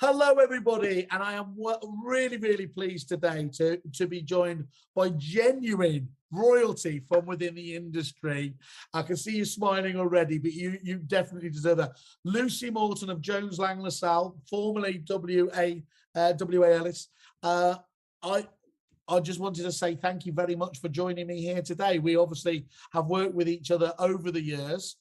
Hello, everybody, and I am really, really pleased today to be joined by genuine royalty from within the industry. I can see you smiling already, but you definitely deserve that. Lucy Morton of Jones Lang LaSalle, formerly WA Ellis. I just wanted to say thank you very much for joining me here today. We obviously have worked with each other over the years.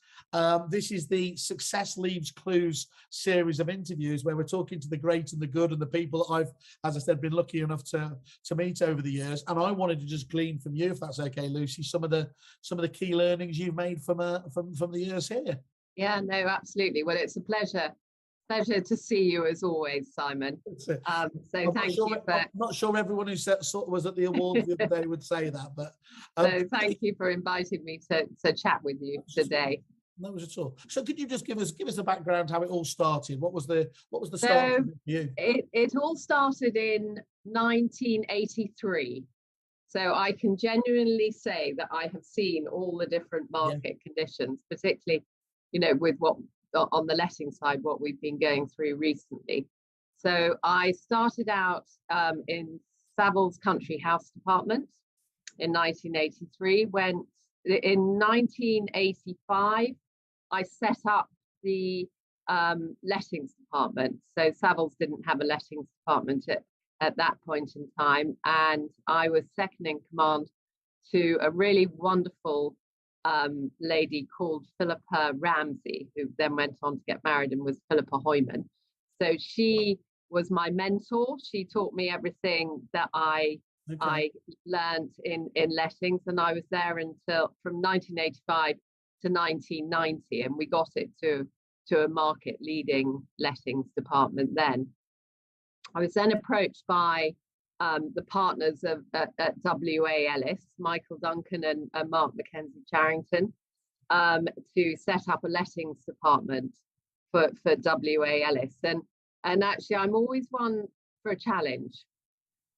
This is the Success Leaves Clues series of interviews where we're talking to the great and the good and the people that I've, as I said, been lucky enough to meet over the years. And I wanted to just glean from you, if that's okay, Lucy, some of the key learnings you've made from the years here. Yeah, no, absolutely. Well, it's a pleasure to see you as always, Simon. So thank you for... I'm not sure everyone who was at the awards the other day would say that, but... So thank you for inviting me to chat with you today. No worries at all. So could you just give us a background how it all started? What was the start for you? It all started in 1983. So I can genuinely say that I have seen all the different market conditions, particularly, with what on the letting side, what we've been going through recently. So I started out in Savills Country House Department in 1983. Went in 1985, I set up the lettings department. So Savills didn't have a lettings department at that point in time, and I was second in command to a really wonderful lady called Philippa Ramsey, who then went on to get married and was Philippa Hoyman. So she was my mentor. She taught me everything that I learned in lettings, and I was there until from 1985 to 1990, and we got it to a market leading lettings department then. I was then approached by the partners at WA Ellis, Michael Duncan and Mark Mackenzie Charrington, to set up a lettings department for WA Ellis. And actually, I'm always one for a challenge.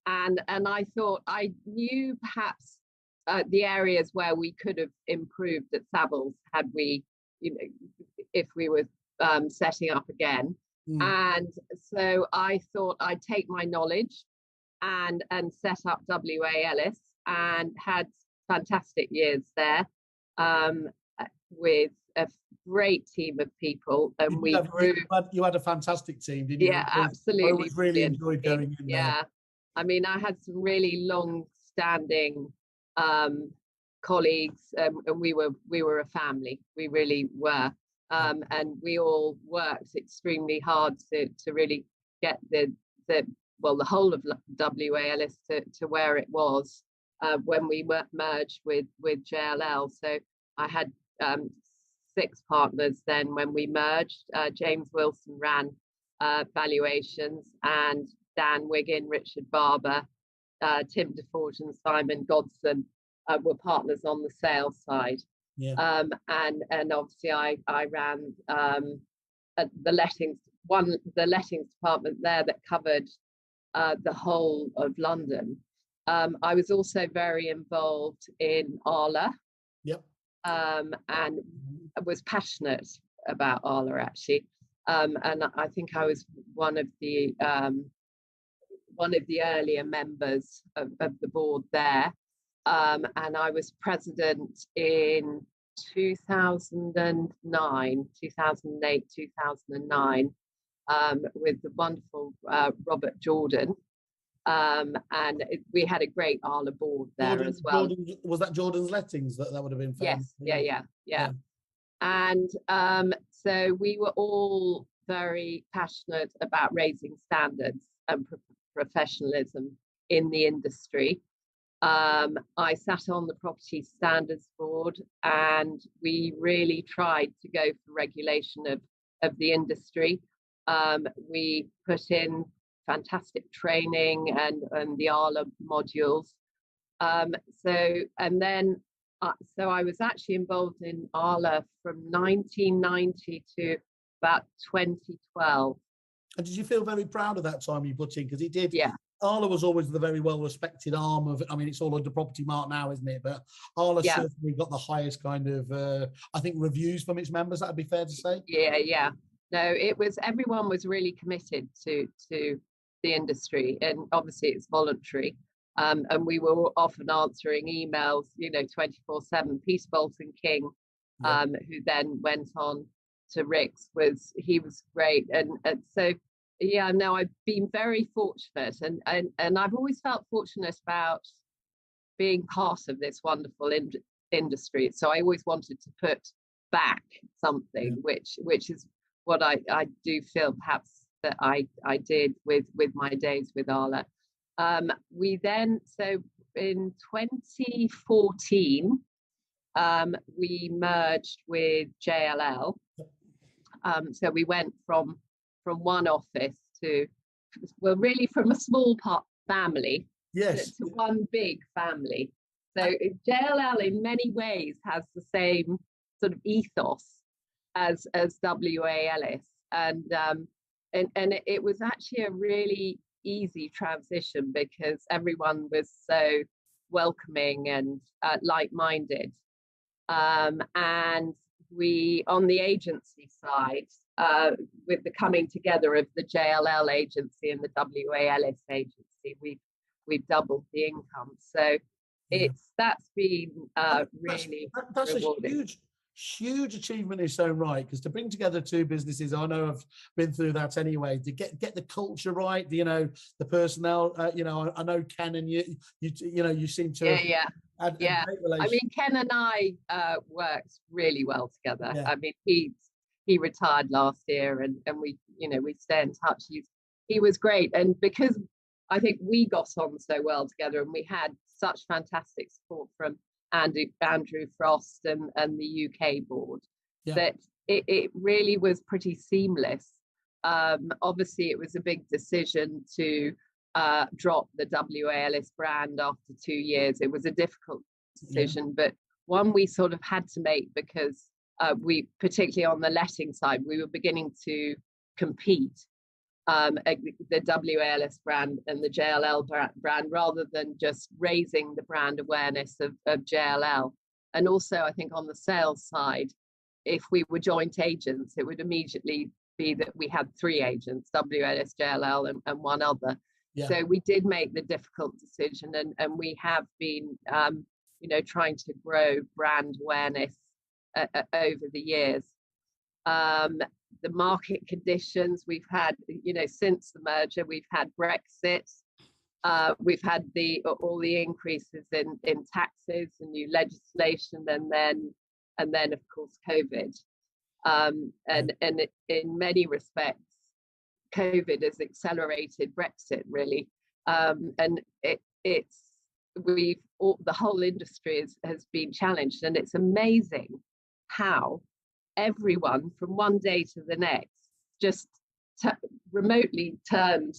And I thought I knew perhaps the areas where we could have improved at Savills had we, if we were setting up again. And so I thought I'd take my knowledge and set up WA Ellis, and had fantastic years there with a great team of people. And you had a fantastic team, didn't you? Yeah, absolutely. I always really enjoyed going in there. Yeah, I mean, I had some really long-standing colleagues, and we were a family. We really were, and we all worked extremely hard to really get the whole of WA Ellis to where it was when we merged with JLL. So I had 6 partners then when we merged. James Wilson ran valuations, and Dan Wiggin, Richard Barber, Tim DeForge and Simon Godson were partners on the sales side. Yeah. And obviously I ran the lettings department there that covered the whole of London. I was also very involved in Arla. Yep. And was passionate about Arla, actually. And I think I was one of the earlier members of the board there. And I was president in 2009, 2008, 2009, with the wonderful Robert Jordan. And we had a great Arla board there as well. Was that Jordan's Lettings that would have been fun? Yes, yeah. And so we were all very passionate about raising standards and professionalism in the industry. I sat on the Property Standards Board, and we really tried to go for regulation of the industry. We put in fantastic training and the Arla modules. So I was actually involved in Arla from 1990 to about 2012. And did you feel very proud of that time you put in? Because it did. Yeah. Arla was always the very well-respected arm of, I mean, it's all under Property Mart now, isn't it? But Arla certainly got the highest kind of, I think, reviews from its members. That'd be fair to say. Yeah. No, it was, everyone was really committed to the industry, and obviously it's voluntary. And we were often answering emails, 24/7. Peace Bolton King, who then went on to Rick's, he was great. And so, yeah, no, I've been very fortunate, and I've always felt fortunate about being part of this wonderful industry. So I always wanted to put back something, which is what I do feel perhaps that I did with my days with Arla. We then, so in 2014, we merged with JLL. So we went from one office to, well, really from a small family, yes, to one big family. So JLL in many ways has the same sort of ethos as WA Ellis, and it was actually a really easy transition because everyone was so welcoming and like-minded, and we, on the agency side, with the coming together of the JLL agency and the WA Ellis agency, we've doubled the income. So that's been really that's rewarding. a huge achievement in its own right, because to bring together two businesses, I know I've been through that anyway, to get the culture right, the personnel, I know Ken and you seem to have had a great relationship. I mean, Ken and I worked really well together. I mean, he retired last year, and we stay in touch. He was great, and because I think we got on so well together, and we had such fantastic support from Andrew Frost and the UK board, that it really was pretty seamless. Obviously, it was a big decision to drop the WA Ellis brand after 2 years. It was a difficult decision, but one we sort of had to make, because we, particularly on the letting side, we were beginning to compete, the WA Ellis brand and the JLL brand, rather than just raising the brand awareness of JLL. And also, I think on the sales side, if we were joint agents, it would immediately be that we had 3 agents, WA Ellis, JLL, and one other. So we did make the difficult decision, and we have been trying to grow brand awareness over the years. The market conditions we've had, since the merger, we've had Brexit, we've had all the increases in taxes and new legislation, and then of course COVID, and in many respects, COVID has accelerated Brexit, really, and the whole industry has been challenged, and it's amazing how everyone from one day to the next just remotely turned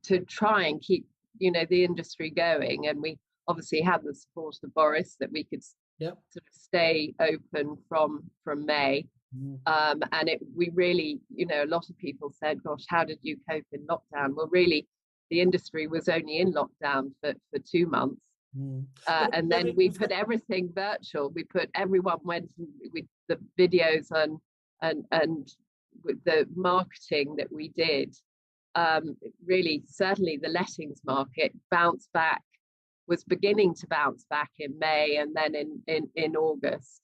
to try and keep the industry going. And we obviously had the support of Boris, that we could sort of stay open from May. And we really, a lot of people said, gosh, how did you cope in lockdown? Well, really, the industry was only in lockdown for 2 months. And then we put everything virtual. Everyone went with the videos and with the marketing that we did. Really, certainly the lettings market was beginning to bounce back in May, and then in August.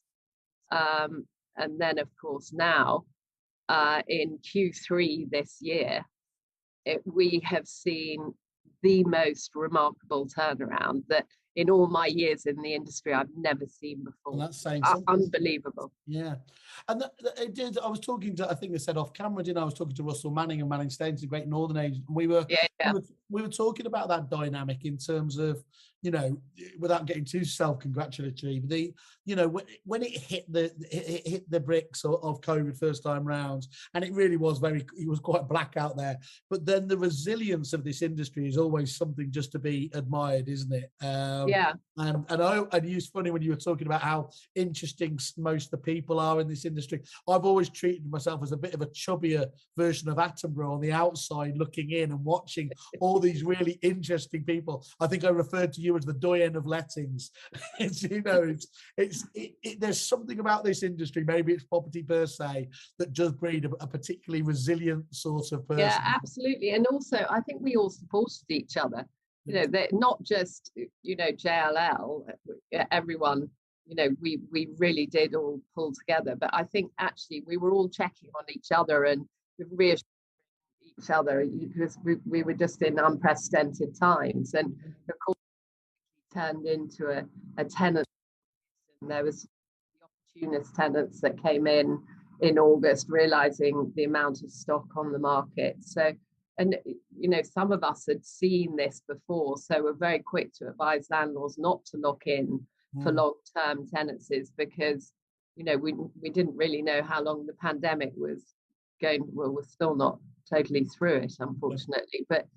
And then, of course, now in Q3 this year, we have seen the most remarkable turnaround that in all my years in the industry I've never seen before. And that's saying unbelievable. Yeah. And it did. I was talking to, I think they said off camera, didn't I? I was talking to Russell Manning and Manning Staines, a great Northern agent. We were talking about that dynamic in terms of, without getting too self-congratulatory, when it hit the bricks of COVID first time round, and it really was it was quite black out there. But then the resilience of this industry is always something just to be admired, isn't it? Yeah. And it's funny when you were talking about how interesting most of the people are in this industry. I've always treated myself as a bit of a chubbier version of Attenborough on the outside, looking in and watching all these really interesting people. I think I referred to you as the doyen of lettings. It's, you know, there's something about this industry, maybe it's property per se, that does breed a particularly resilient sort of person. Yeah, absolutely. And also, I think we all supported each other. You know, they're not just, you know, JLL, everyone, you know, we really did all pull together. But I think actually we were all checking on each other and reassuring each other, because we were just in unprecedented times. And of course, it turned into a tenant. And there was the opportunist tenants that came in August, realizing the amount of stock on the market. So, and you know, some of us had seen this before, so we're very quick to advise landlords not to lock in for long-term tenancies, because you know we didn't really know how long the pandemic was going. Well, we're still not totally through it, unfortunately, but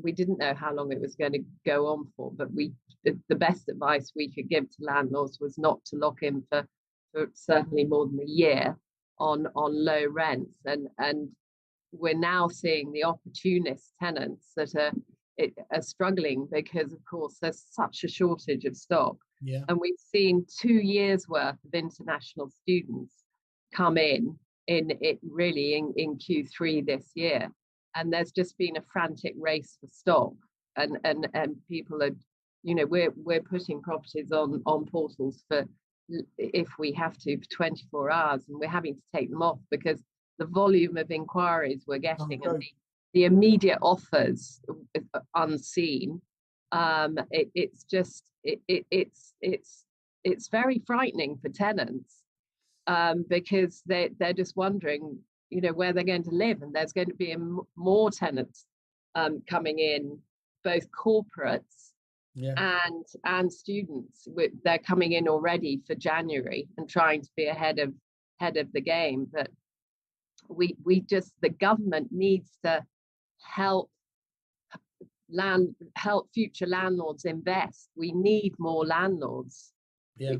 we didn't know how long it was going to go on for. But the best advice we could give to landlords was not to lock in for certainly more than a year on low rents, and we're now seeing the opportunist tenants that are struggling, because of course there's such a shortage of stock. And we've seen 2 years worth of international students come in Q3 this year, and there's just been a frantic race for stock, and people are, you know, we're putting properties on portals for, if we have to, for 24 hours, and we're having to take them off because the volume of inquiries we're getting and the immediate offers unseen. It's very frightening for tenants, because they're just wondering, you know, where they're going to live, and there's going to be more tenants coming in, both corporates and students. They're coming in already for January and trying to be ahead of the game. But the government needs to help future landlords invest. We need more landlords. You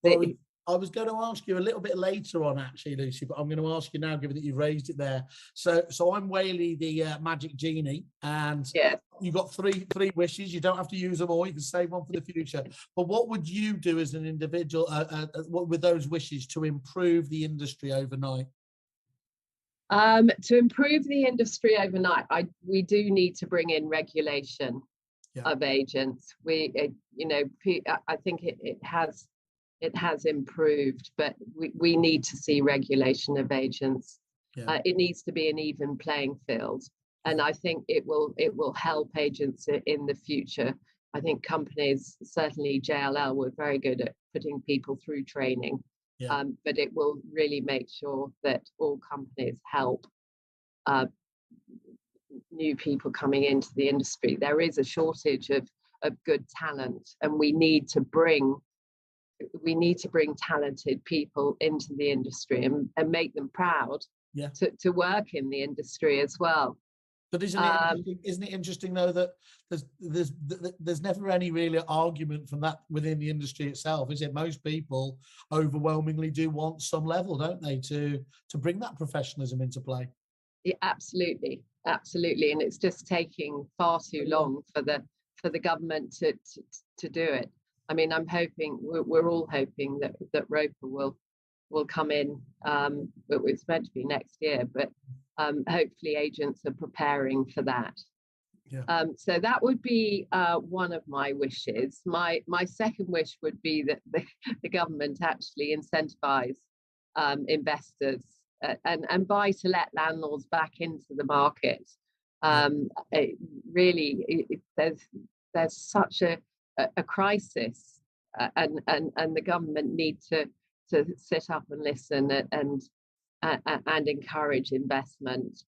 know, I was going to ask you a little bit later on, actually, Lucy, but I'm going to ask you now, given that you've raised it there. So I'm Whaley, the magic genie, and you've got three wishes. You don't have to use them all. You can save one for the future. But what would you do as an individual with those wishes to improve the industry overnight? To improve the industry overnight, we do need to bring in regulation of agents. I think it has improved, but we need to see regulation of agents. It needs to be an even playing field, and I think it will help agents in the future. I think companies, certainly JLL, were very good at putting people through training. But it will really make sure that all companies help new people coming into the industry. There is a shortage of good talent, and we need to bring talented people into the industry and make them proud to work in the industry as well. But isn't it interesting though that there's never any real argument from that within the industry itself, is it? Most people overwhelmingly do want some level, don't they, to bring that professionalism into play? Yeah, absolutely, and it's just taking far too long for the government to do it. I mean, we're all hoping that Roper will come in. It's meant to be next year, but hopefully agents are preparing for that. So that would be one of my wishes. My second wish would be that the government actually incentivize investors and buy to let landlords back into the market. There's such a crisis, and the government need to sit up and listen and encourage investment.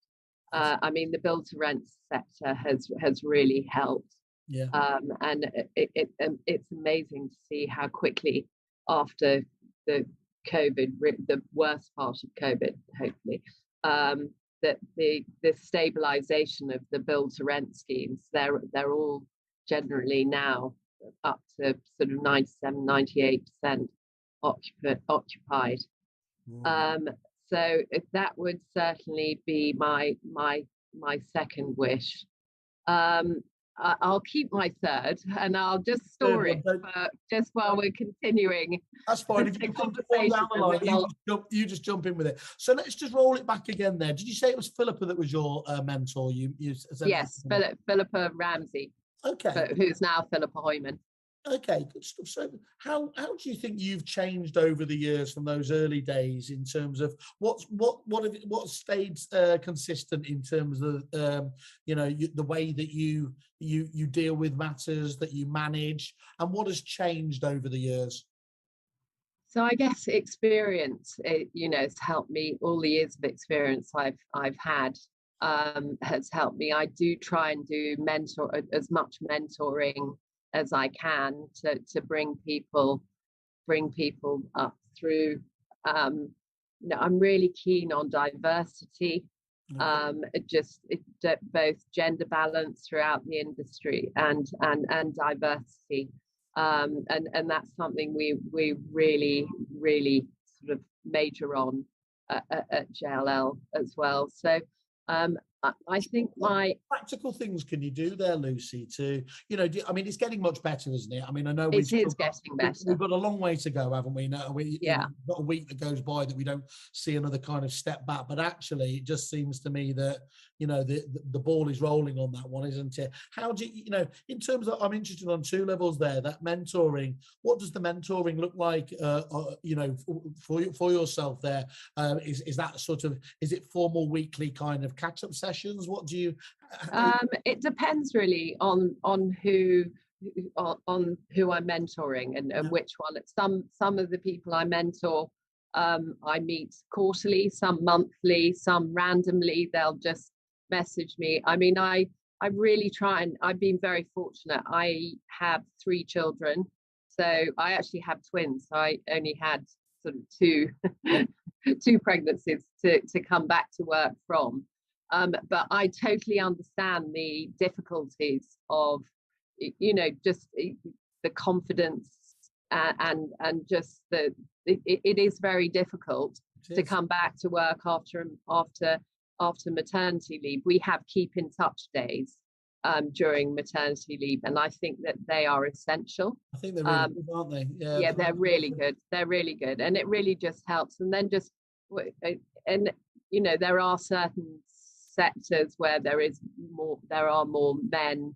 I mean, the build to rent sector has really helped. And it's amazing to see how quickly after the COVID, the worst part of COVID, hopefully, that the stabilization of the build to rent schemes, they're all generally now up to sort of 97, 98% occupied. So that would certainly be my second wish. I'll keep my third, and I'll just store it for just while we're continuing. That's fine. If you come to one down the line, you just jump in with it. So let's just roll it back again there. Did you say it was Philippa that was your mentor? Yes, Philippa Ramsey. Okay. Who's now Philippa Hoyman. Okay, good stuff. So how do you think you've changed over the years from those early days in terms of what stayed consistent in terms of the way that you deal with matters, that you manage, and what has changed over the years? So I guess experience, has helped me. All the years of experience I've had has helped me. I do try and do as much mentoring as I can to bring people up through. I'm really keen on diversity, both gender balance throughout the industry and diversity, and that's something we really sort of major on at JLL as well. So I think what practical things can you do there, Lucy, to, I mean, it's getting much better, isn't it? I mean, I know it is getting better. We've got a long way to go, haven't we? No, we've got a week that goes by that we don't see another kind of step back. But actually, it just seems to me that, the ball is rolling on that one, isn't it? How do you, in terms of, I'm interested on two levels there, that mentoring, what does the mentoring look like, for yourself there? Is that sort of, is it formal weekly kind of catch-up sessions? What do you? It depends really on who I'm mentoring and which one. Some of the people I mentor, I meet quarterly, some monthly, some randomly. They'll just message me. I mean, I really try, and I've been very fortunate. I have 3 children, so I actually have twins. So I only had sort of two pregnancies to come back to work from. But I totally understand the difficulties of, just the confidence and just it is very difficult to come back to work after maternity leave. We have keep in touch days during maternity leave, and I think that they are essential. I think they're really good, aren't they? Yeah, they're really good. They're really good, and it really just helps. And then there are certain sectors where there are more men,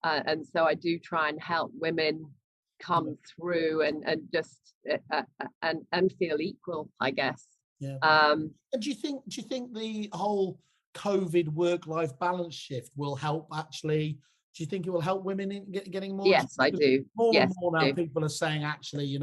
and so I do try and help women come through and just and feel equal, I guess. And do you think the whole COVID work-life balance shift will help actually? Do you think it will help women in getting more? Yes, I do. More and more now, people are saying actually,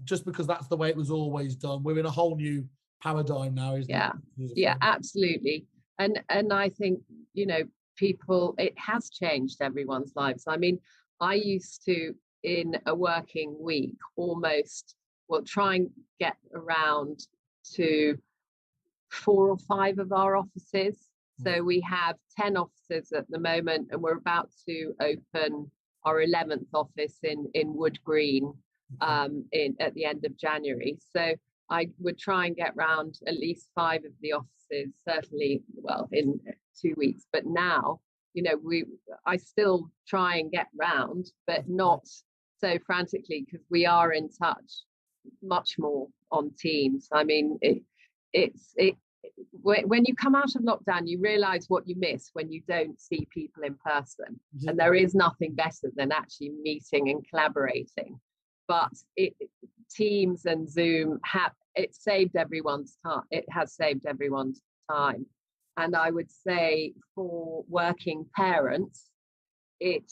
just because that's the way it was always done, we're in a whole new paradigm now, isn't it? Yeah, absolutely. And I think, it has changed everyone's lives. I mean, I used to, in a working week, try and get around to 4 or 5 of our offices. So we have 10 offices at the moment, and we're about to open our 11th office in Wood Green at the end of January. So I would try and get round at least 5 of the offices, certainly, in 2 weeks. But now, I still try and get round, but not so frantically, because we are in touch much more on Teams. I mean, when you come out of lockdown, you realize what you miss when you don't see people in person. Yeah. And there is nothing better than actually meeting and collaborating. But Teams and Zoom it saved everyone's time. It has saved everyone's time. And I would say for working parents, it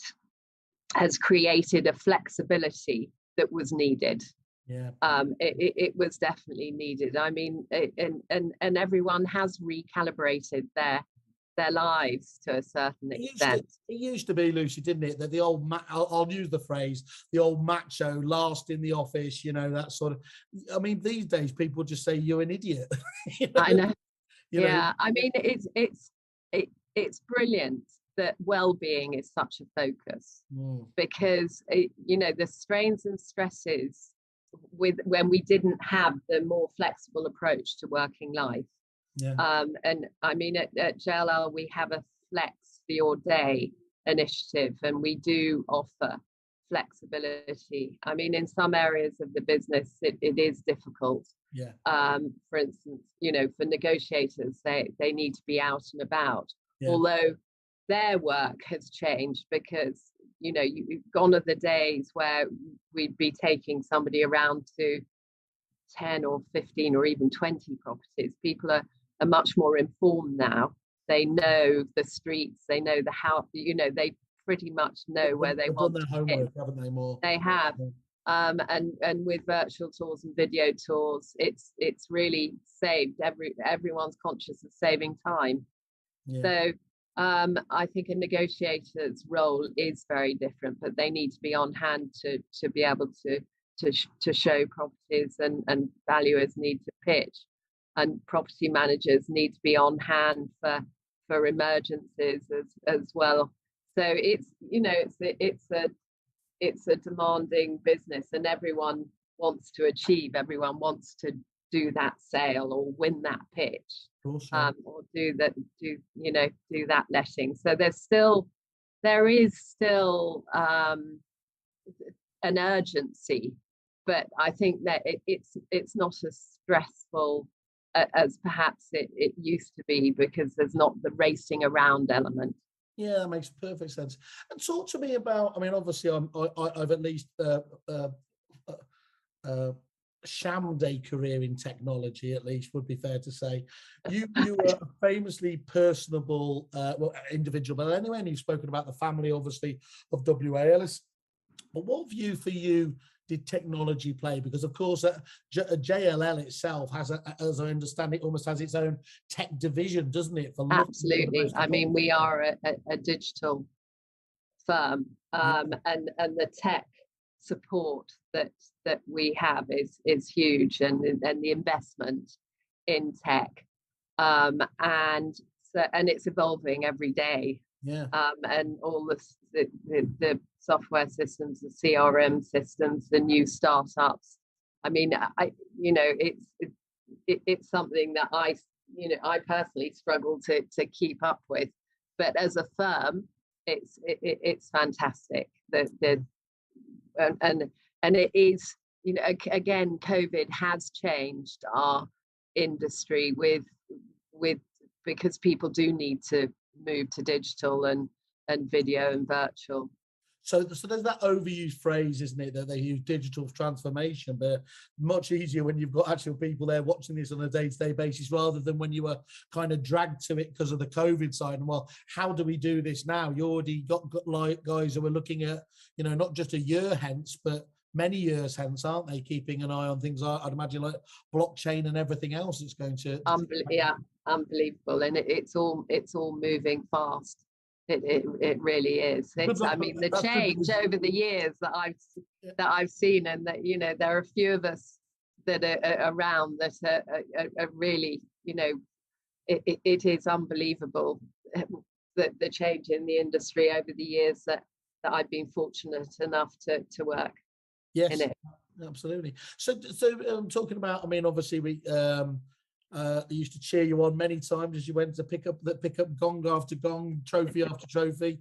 has created a flexibility that was needed. Yeah. It was definitely needed. I mean, and everyone has recalibrated their lives to a certain extent. It used to be, Lucy, didn't it, that the old I'll use the phrase, the old macho last in the office, that sort of. I mean, these days people just say you're an idiot. I know. I mean, it's brilliant that well-being is such a focus, because the strains and stresses when we didn't have the more flexible approach to working life. And I mean, at JLL we have a flex for your day initiative, and we do offer flexibility. I mean, in some areas of the business it is difficult. For instance, for negotiators, they need to be out and about, although their work has changed, because gone are the days where we'd be taking somebody around to 10 or 15 or even 20 properties. People are much more informed now. They know the streets, they know the house, they pretty much know where they want their homework, haven't they? More they have. And with virtual tours and video tours, it's really saved everyone's conscious of saving time. So I think a negotiator's role is very different, but they need to be on hand to be able to show properties, and valuers need to pitch, and property managers need to be on hand for emergencies as well. So it's a demanding business, and everyone wants to achieve. Everyone wants to do that sale or win that pitch, or do that letting. So there is still an urgency, but I think that it's not as stressful as perhaps it used to be, because there's not the racing around element. Yeah, that makes perfect sense. And talk to me about, I mean, obviously I've at least shammed a career in technology, at least would be fair to say. You were a famously personable individual, but anyway, and you've spoken about the family, obviously, of WAL. But what view for you did technology play? Because of course JLL itself has, as I understand it, almost has its own tech division, doesn't it? Absolutely. I mean, we are a digital firm, and the tech support that we have is huge, and the investment in tech, and it's evolving every day. And all the software systems, the CRM systems, the new startups. I mean, it's something that I personally struggle to keep up with, but as a firm, it's fantastic. And it is, again, COVID has changed our industry because people do need to move to digital and video and virtual. So there's that overused phrase, isn't it, that they use digital transformation, but much easier when you've got actual people there watching this on a day-to-day basis, rather than when you were kind of dragged to it because of the COVID side. And well, how do we do this now? You already got like guys who are looking at, not just a year hence, but many years hence, aren't they? Keeping an eye on things, I'd imagine, like blockchain and everything else that's going to. Unbelievable. And it's all moving fast. It really is. I mean, the change over the years that I've seen, and that there are a few of us that are around that are really, it is unbelievable, the change in the industry over the years that I've been fortunate enough to work in it. Absolutely. So talking about, I mean, obviously we used to cheer you on many times as you went to pick up gong after gong, trophy after trophy.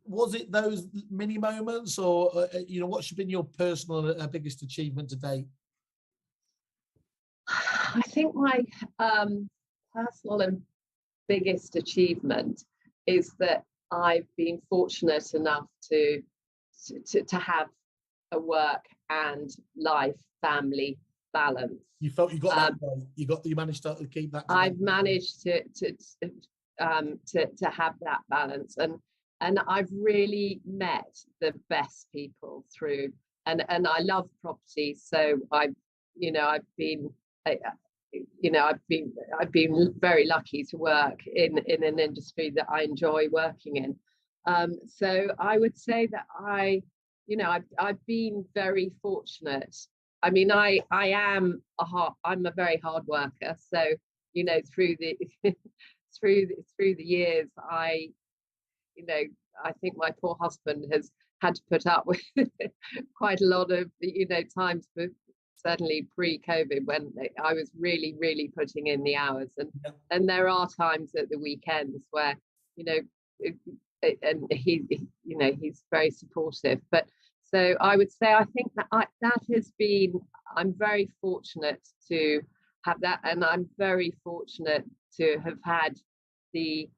Was it those mini moments, or what's been your personal biggest achievement to date? I think my personal and biggest achievement is that I've been fortunate enough to have a work and life family balance. You felt you got that right. You managed to keep that together. I've managed to have that balance, and I've really met the best people through, and I love property, so I've been very lucky to work in an industry that I enjoy working in. So I would say that I've been very fortunate. I mean, I'm a very hard worker. So, through the through the years, I you know, I think my poor husband has had to put up with quite a lot of, you know, times, but certainly pre-COVID, when I was really, really putting in the hours, and there are times at the weekends where, you know, and he, you know, he's very supportive. But so I would say, I think that that has been, I'm very fortunate to have that, and I'm very fortunate to have had the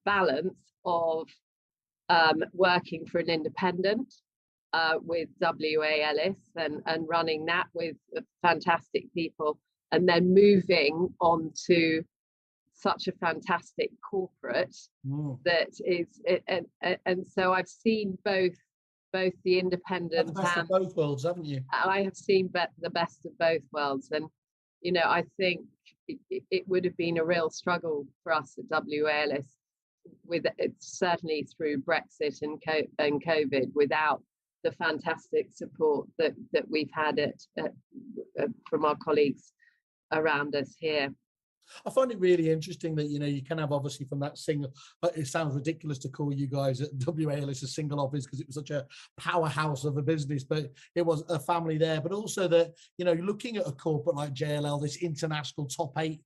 balance of working for an independent with WA Ellis and running that with fantastic people, and then moving on to such a fantastic corporate that is, and so I've seen both the independent the best and of both worlds, haven't you? I have seen the best of both worlds. And you know, I think it would have been a real struggle for us at WA Ellis, with it, certainly through Brexit and COVID, without the fantastic support that we've had from our colleagues around us here. I find it really interesting that, you know, you can have, obviously, from that single, but it sounds ridiculous to call you guys at WA Ellis a single office, because it was such a powerhouse of a business, but it was a family there. But also that, you know, looking at a corporate like JLL, this international top eight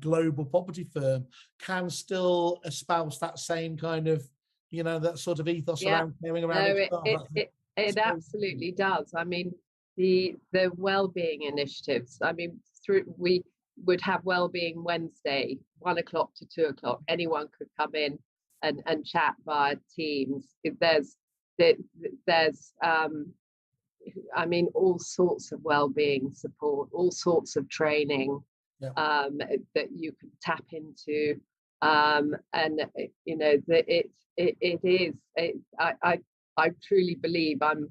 global property firm, can still espouse that same kind of, you know, that sort of ethos around caring around each other. It absolutely does. I mean, the well-being initiatives, I mean, we would have Wellbeing Wednesday, 1 o'clock to 2 o'clock. Anyone could come in and chat via Teams. There's I mean, all sorts of wellbeing support, all sorts of training that you can tap into, and you know, that it is. I truly believe I'm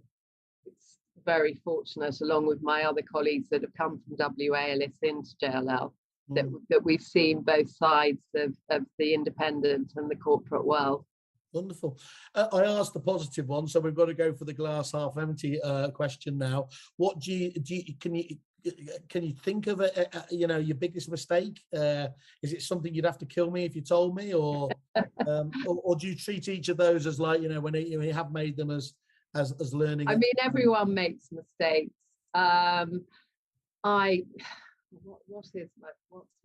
very fortunate, along with my other colleagues that have come from WA Ellis into JLL, that we've seen both sides of the independent and the corporate world. Wonderful. I asked the positive one, so we've got to go for the glass half empty question now. What can you think of you know, your biggest mistake? Is it something you'd have to kill me if you told me, or do you treat each of those as, like, you know, when you have made them as learning? I mean, everyone makes mistakes. What's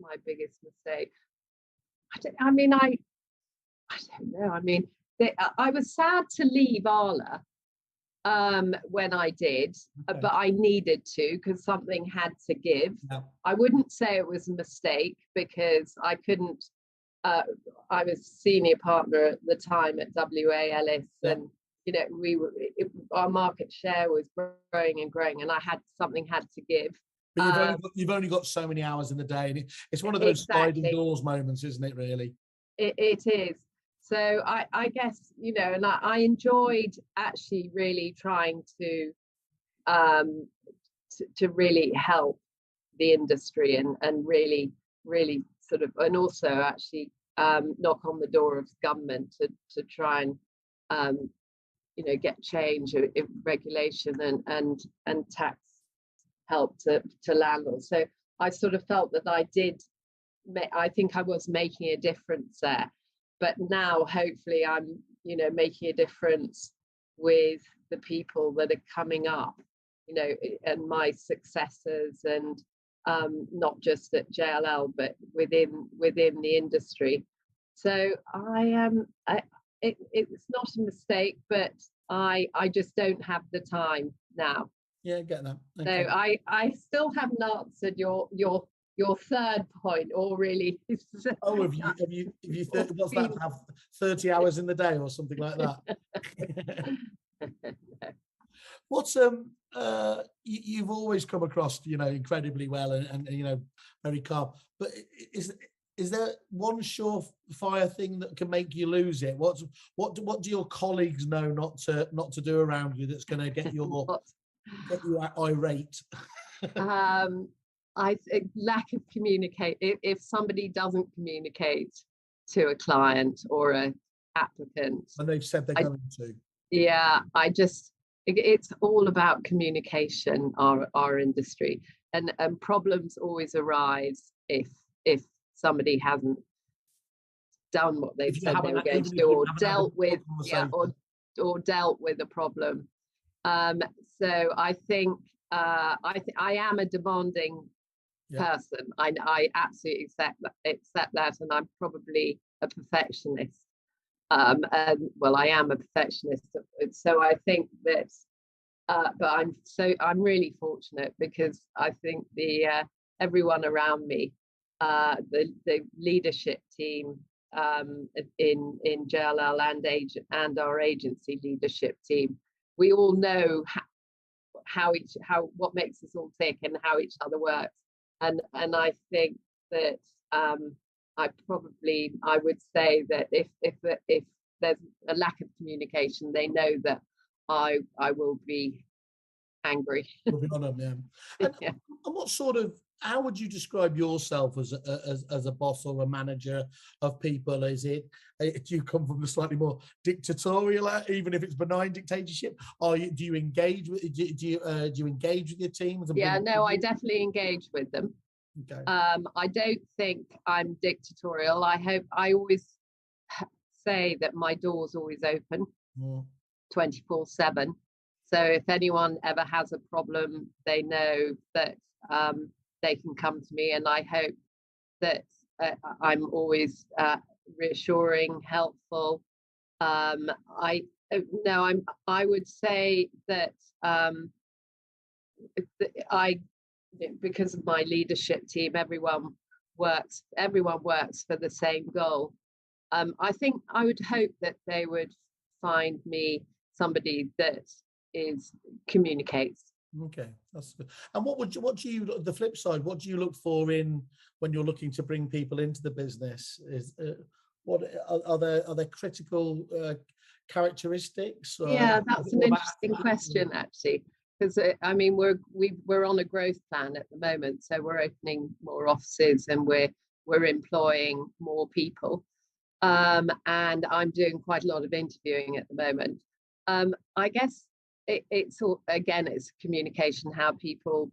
my biggest mistake? I don't know. I mean, I was sad to leave Arla when I did, but I needed to, because something had to give. I wouldn't say it was a mistake, because I couldn't. I was senior partner at the time at WA Ellis, and you know, our market share was growing and growing, and something had to give. But you've only got so many hours in the day, and it's one of those sliding doors moments, isn't it? Really, it is. So I guess, you know, and I enjoyed actually really trying to really help the industry and really sort of, and also actually knock on the door of government to try and you know, get change in regulation and tax help to landlords. So I sort of felt that I think I was making a difference there. But now, hopefully, I'm, you know, making a difference with the people that are coming up, you know, and my successors, and not just at JLL, but within the industry. So it's not a mistake, but I just don't have the time now. Yeah, I get that. Okay. So I still haven't answered your third point, or really. Oh, have you what's that, have 30 hours in the day or something like that? What's you've always come across, you know, incredibly well, and you know, very calm, but is there one surefire thing that can make you lose it? What do your colleagues know not to do around you that's going to get you irate? I think lack of communicate. If somebody doesn't communicate to a client or a applicant, and they've said they're going to. Yeah, it's all about communication. Our industry, and problems always arise if somebody hasn't done what they've If you said they haven't, were going even to if do, you or haven't had a dealt with, conversation. or dealt with a problem. So I think I am a demanding person. I absolutely accept that, and I'm probably a perfectionist. And well, I am a perfectionist, so I think that. But I'm really fortunate, because I think everyone around me, the leadership team in JLL and our agency leadership team, we all know what makes us all tick and how each other works, and I think that I would say that if there's a lack of communication, they know that I will be angry. Moving on, yeah. And, Yeah. and what sort of, how would you describe yourself as a boss or a manager of people? Is it, do you come from a slightly more dictatorial, even if it's benign dictatorship? Do you engage with, do you engage with your teams? Yeah, no, I definitely engage with them. Okay. I don't think I'm dictatorial. I always say that my door's always open, 24/7. So if anyone ever has a problem, they know that they can come to me, and I hope that I'm always reassuring, helpful. I would say that because of my leadership team, everyone works for the same goal. I think I would hope that they would find me somebody that communicates. Okay, that's good. And what do you, the flip side, what do you look for when you're looking to bring people into the business? Is what are there critical characteristics? Yeah, that's an interesting question, actually, because I mean we're on a growth plan at the moment, so we're opening more offices and we're employing more people, and I'm doing quite a lot of interviewing at the moment. I guess it's all, again, it's communication, how people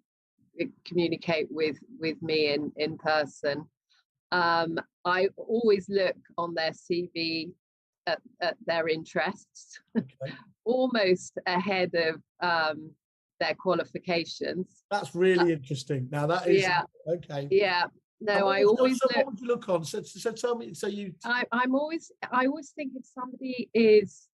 communicate with me in person. I always look on their CV at their interests, okay, almost ahead of their qualifications. That's really interesting. Now that is, yeah, okay. Yeah. No, I always look. What would you look on? So tell me. So you. I always think if somebody is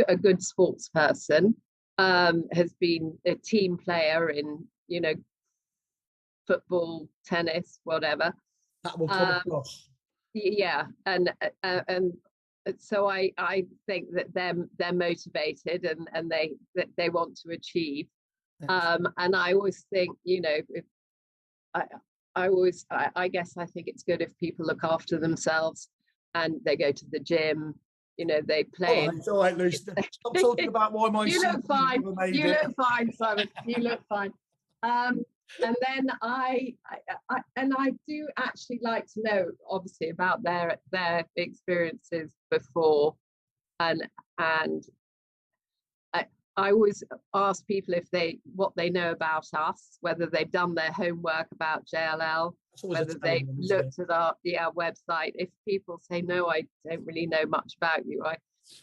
a good sports person, has been a team player in, football, tennis, whatever. That will come across. Yeah, and so I think that they're motivated and they want to achieve. And I always think, if I guess I think it's good if people look after themselves and they go to the gym. They play. It's all right, Lucy. Stop talking about why my. You look fine. You look fine, Simon. You look fine. And then I do actually like to know, obviously, about their experiences before, and I always ask people what they know about us, whether they've done their homework about JLL, whether they've looked at our website. If people say, no, I don't really know much about you, I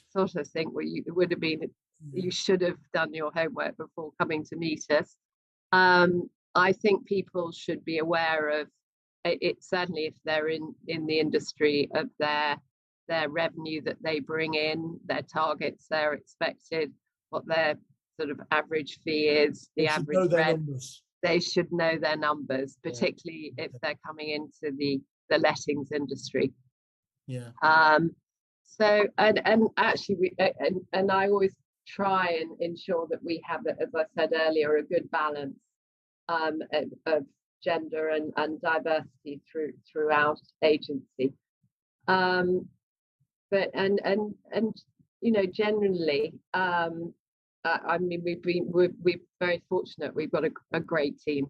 sort of think, well, it would have been, you should have done your homework before coming to meet us. I think people should be aware of it, certainly if they're in the industry, of their revenue that they bring in, their targets, their expected, what their sort of average fee is, the average rent. They should know their numbers, particularly if they're coming into the lettings industry. Yeah. So and actually and I always try and ensure that we have, as I said earlier, a good balance of gender and diversity throughout agency. But generally, I mean, we're very fortunate. We've got a great team.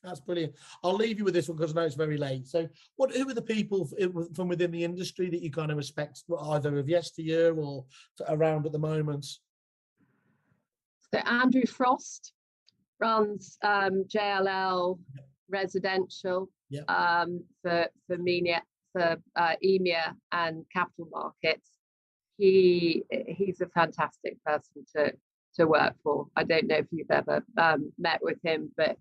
That's brilliant. I'll leave you with this one because I know it's very late. So who are the people from within the industry that you kind of respect, either of yesteryear or around at the moment? So Andrew Frost runs JLL residential. Yeah. For EMEA and capital markets. He's a fantastic person to work for. I don't know if you've ever met with him, but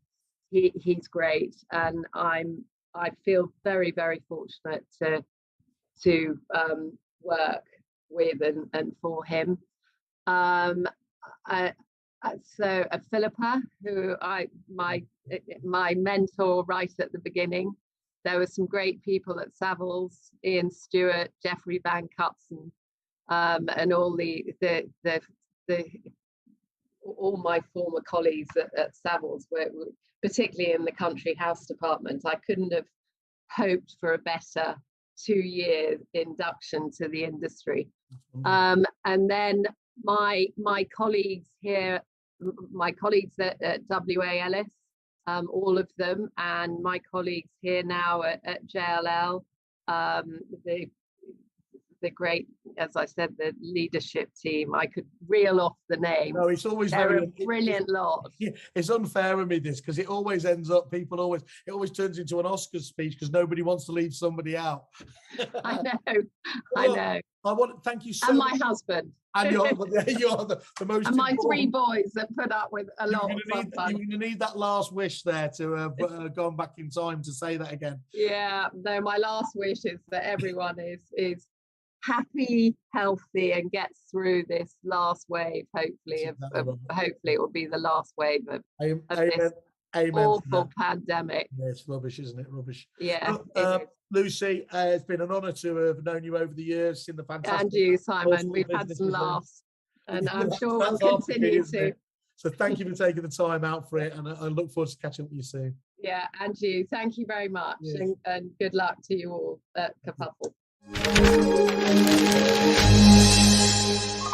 he's great, and I feel very, very fortunate to work with and for him. So Philippa, who my mentor right at the beginning. There were some great people at Savills, Ian Stewart, Jeffrey Van Cutson, and all all my former colleagues at Savills were particularly in the country house department. I couldn't have hoped for a better 2-year induction to the industry. And then my colleagues here, my colleagues at WA Ellis, all of them, and my colleagues here now at JLL, the great, as I said, the leadership team. I could reel off the names. No, it's always They're a brilliant lot. It's unfair of me, this, because it always ends up, it always turns into an Oscars speech because nobody wants to leave somebody out. I know. I want to thank you so much. And much. my husband. And you're the most and my important. 3 boys that put up with a lot of fun. You're going to need that last wish there to have gone back in time to say that again. Yeah, no, my last wish is that everyone is happy, healthy, and gets through this last wave. Hopefully, hopefully it will be the last wave of this awful pandemic. Yeah, it's rubbish, isn't it? Rubbish. Yeah. Lucy, it's been an honour to have known you over the years. Seen the fantastic. And you, Simon. We've had some laughs, and I'm sure we'll continue to. So thank you for taking the time out for it, and I look forward to catching up with you soon. Yeah, and you. Thank you very much, and good luck to you all at Kerfuffle.